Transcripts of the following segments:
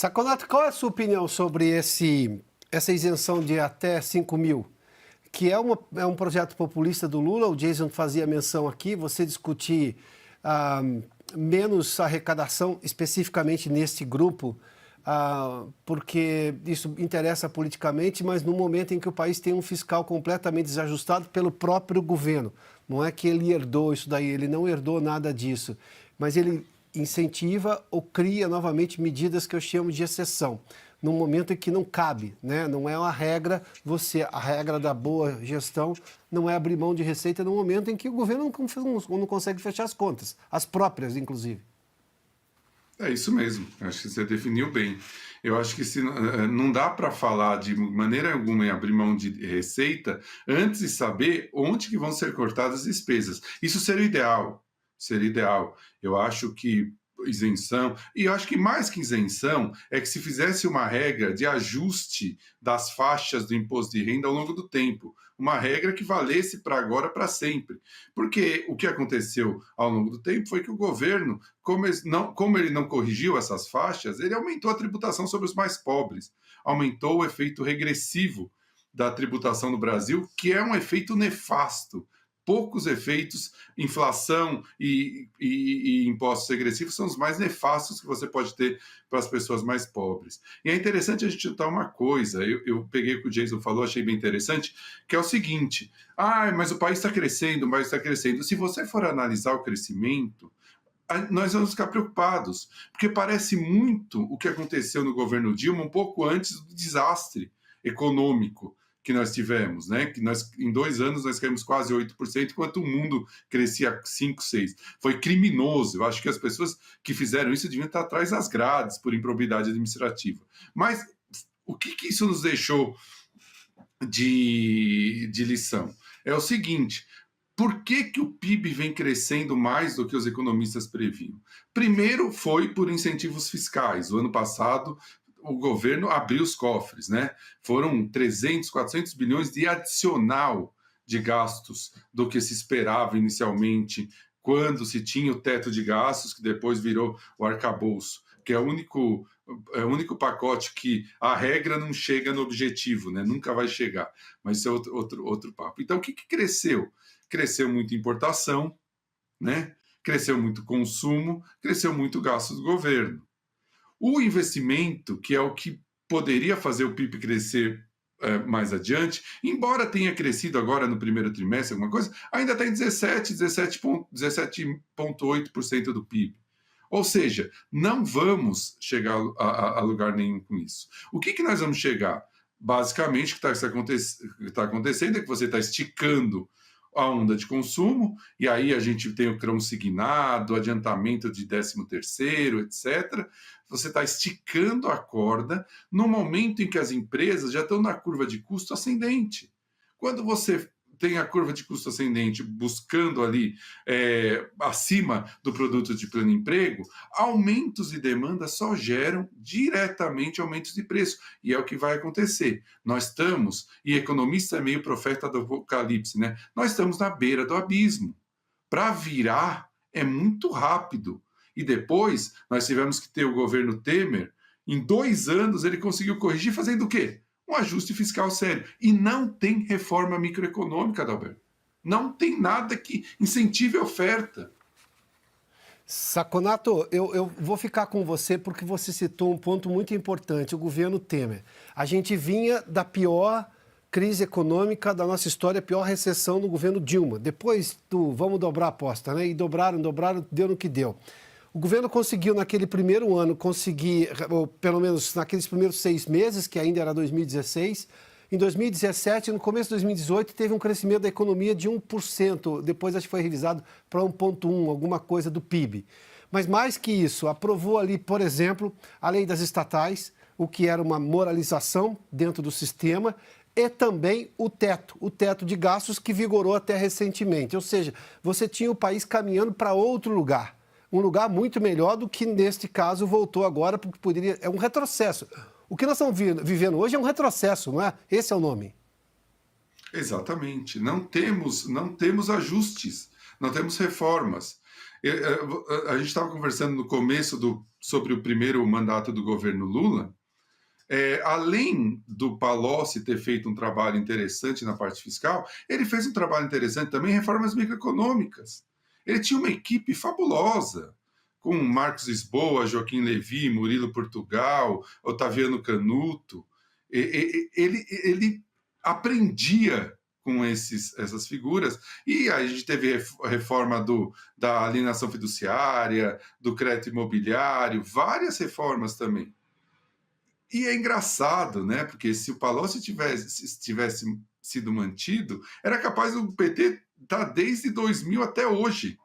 Saconato, qual é a sua opinião sobre essa isenção de até 5 mil? Que é um projeto populista do Lula, o Jason fazia menção aqui, você discutir ah, menos arrecadação especificamente neste grupo, porque isso interessa politicamente, mas no momento em que o país tem um fiscal completamente desajustado pelo próprio governo. Não é que ele herdou isso daí, ele não herdou nada disso, mas ele incentiva ou cria novamente medidas que eu chamo de exceção, num momento em que não cabe, né? Não é uma regra, a regra da boa gestão não é abrir mão de receita no momento em que o governo não consegue fechar as contas, as próprias, inclusive. É isso mesmo, acho que você definiu bem. Eu acho que não dá para falar de maneira alguma em abrir mão de receita antes de saber onde que vão ser cortadas as despesas. Isso seria o ideal, seria ideal. Eu acho que isenção, e eu acho que mais que isenção, é que se fizesse uma regra de ajuste das faixas do imposto de renda ao longo do tempo, uma regra que valesse para agora, para sempre. Porque o que aconteceu ao longo do tempo foi que o governo, como ele não corrigiu essas faixas, ele aumentou a tributação sobre os mais pobres, aumentou o efeito regressivo da tributação no Brasil, que é um efeito nefasto. Poucos efeitos, inflação e impostos regressivos são os mais nefastos que você pode ter para as pessoas mais pobres. E é interessante a gente notar uma coisa, eu peguei o que o Jason falou, achei bem interessante, que é o seguinte, mas o país está crescendo, Se você for analisar o crescimento, nós vamos ficar preocupados, porque parece muito o que aconteceu no governo Dilma um pouco antes do desastre econômico que nós tivemos, né? Que em 2 anos nós caímos quase 8%, enquanto o mundo crescia 5, 6%. Foi criminoso. Eu acho que as pessoas que fizeram isso deviam estar atrás das grades por improbidade administrativa. Mas o que isso nos deixou de lição? É o seguinte: por que o PIB vem crescendo mais do que os economistas previam? Primeiro foi por incentivos fiscais. O ano passado o governo abriu os cofres, né? Foram 300, 400 bilhões de adicional de gastos do que se esperava inicialmente, quando se tinha o teto de gastos, que depois virou o arcabouço, que é o único pacote que a regra não chega no objetivo, né? Nunca vai chegar, mas isso é outro papo. Então, o que cresceu? Cresceu muito importação, né? Cresceu muito consumo, cresceu muito gasto do governo. O investimento, que é o que poderia fazer o PIB crescer mais adiante, embora tenha crescido agora no primeiro trimestre alguma coisa, ainda está em 17,8% do PIB. Ou seja, não vamos chegar a lugar nenhum com isso. O que nós vamos chegar? Basicamente, o que está acontecendo é que você está esticando a onda de consumo, e aí a gente tem o consignado, adiantamento de 13º, etc. Você está esticando a corda no momento em que as empresas já estão na curva de custo ascendente. Quando você tem a curva de custo ascendente buscando ali acima do produto de pleno emprego, aumentos de demanda só geram diretamente aumentos de preço. E é o que vai acontecer. Nós estamos, e economista é meio profeta do apocalipse, né? Nós estamos na beira do abismo. Para virar é muito rápido. E depois nós tivemos que ter o governo Temer, em 2 anos ele conseguiu corrigir fazendo o quê? Um ajuste fiscal sério. E não tem reforma microeconômica, Adalberto. Não tem nada que incentive a oferta. Saconato, eu vou ficar com você porque você citou um ponto muito importante, o governo Temer. A gente vinha da pior crise econômica da nossa história, a pior recessão no governo Dilma. Depois vamos dobrar a aposta, né? E dobraram, deu no que deu. O governo conseguiu, naquele primeiro ano, ou pelo menos naqueles primeiros 6 meses, que ainda era 2016, em 2017, no começo de 2018, teve um crescimento da economia de 1%, depois acho que foi revisado para 1,1%, alguma coisa do PIB. Mas mais que isso, aprovou ali, por exemplo, a lei das estatais, o que era uma moralização dentro do sistema, e também o teto de gastos que vigorou até recentemente. Ou seja, você tinha o país caminhando para outro lugar. Um lugar muito melhor do que, neste caso, voltou agora, porque é um retrocesso. O que nós estamos vivendo hoje é um retrocesso, não é? Esse é o nome. Exatamente. Não temos ajustes, não temos reformas. A gente estava conversando no começo sobre o primeiro mandato do governo Lula. Além do Palocci ter feito um trabalho interessante na parte fiscal, ele fez um trabalho interessante também em reformas microeconômicas. Ele tinha uma equipe fabulosa, com Marcos Lisboa, Joaquim Levy, Murilo Portugal, Otaviano Canuto. Ele aprendia com essas figuras, e aí a gente teve a reforma da alienação fiduciária, do crédito imobiliário, várias reformas também. E é engraçado, né? Porque se o Palocci tivesse sido mantido, era capaz do PT estar desde 2000 até hoje,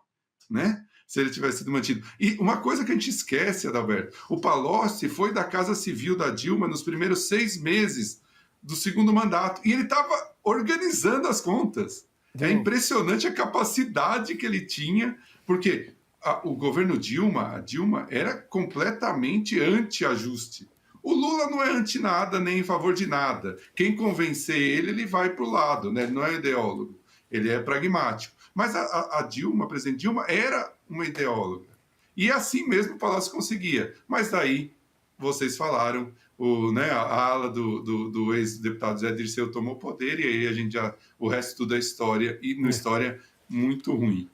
né? Se ele tivesse sido mantido. E uma coisa que a gente esquece, Adalberto, o Palocci foi da Casa Civil da Dilma nos primeiros 6 meses do segundo mandato, e ele estava organizando as contas. É impressionante a capacidade que ele tinha, porque o governo a Dilma, era completamente anti-ajuste. O Lula não é anti nada, nem em favor de nada. Quem convencer ele vai para o lado, né? Ele não é ideólogo, ele é pragmático. Mas a Dilma, a presidente Dilma, era uma ideóloga. E assim mesmo o Palácio conseguia. Mas daí, vocês falaram, a ala do ex-deputado Zé Dirceu tomou poder, e aí o resto tudo é história, e uma história muito ruim.